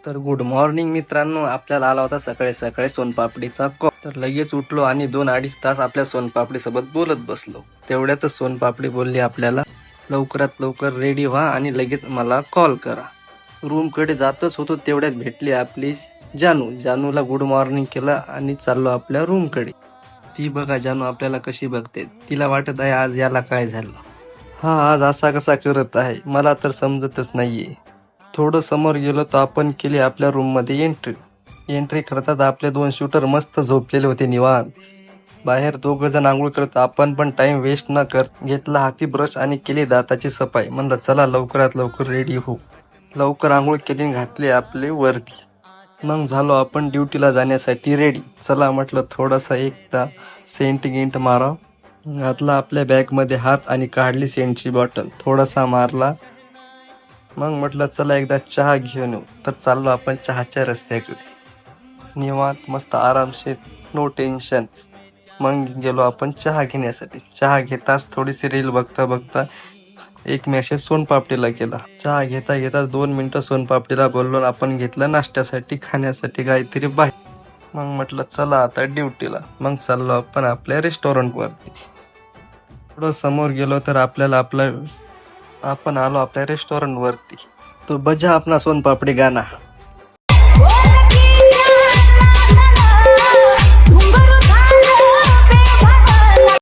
तर good morning मित्रांनो, आपल्याला आला होता सकाळी सकाळी सोनपापडीचा कॉल. तर लगेच उठलो आणि 2-2.5 तास आपल्या सोनपापडी सोबत बोलत बसलो. तेवढ्यातच सोनपापडी बोलली आपल्याला, लवकरात लवकर रेडी व्हा आणि लगेच मला कॉल करा. रूम कडे जातच होतो तेवढ्यात भेटली आपली जानूला गुड मॉर्निंग केलं आणि चाललो आपल्या रूम कडे. ती बघा जानू आपल्याला कशी बघते, तिला वाटत आहे आज याला काय झालं. हा आज असा कसा करत आहे मला तर समजतच नाहीये. थोडं समोर गेलो तर आपण केली आपल्या रूम मध्ये एंट्री करतात आपले 2 शूटर मस्त झोपलेले होते निवांत. बाहेर 2 जण आंघोळ करत, आपण पण टाइम वेस्ट न कर घेतला हाती ब्रश आणि केली दाताची सफाई. म्हणलं चला लवकरात लवकर रेडी हो. लवकर आंघोळ केली, घातली आपले वरती. मग झालो आपण ड्युटीला जाण्यासाठी रेडी. चला म्हटलं थोडासा एकदा सेंट गिंट माराव. घातला आपल्या बॅग मध्ये हात आणि काढली सेंटची बॉटल, थोडासा मारला. मग म्हटलं चला एकदा चहा घेऊन येऊ. तर चाललो आपण चहाच्या रस्त्याकडे. निवांत मस्त आरामशीर, नो टेन्शन. मग गेलो आपण चहा घेण्यासाठी. चहा घेताच थोडीशी रील बघता बघता एक मेसेज सोनपापडीला केला. चहा घेता घेता 2 मिनिटं सोनपापडीला बोललो. आपण घेतलं नाश्त्यासाठी खाण्यासाठी काहीतरी बाहेर. मग म्हटलं चला आता ड्युटीला. मग चाललो आपण आपल्या रेस्टॉरंट वरती. थोडं समोर गेलो तर आपण आलो आपल्या रेस्टॉरंट वरती. तो बजा अपना सोनपापडी गाना.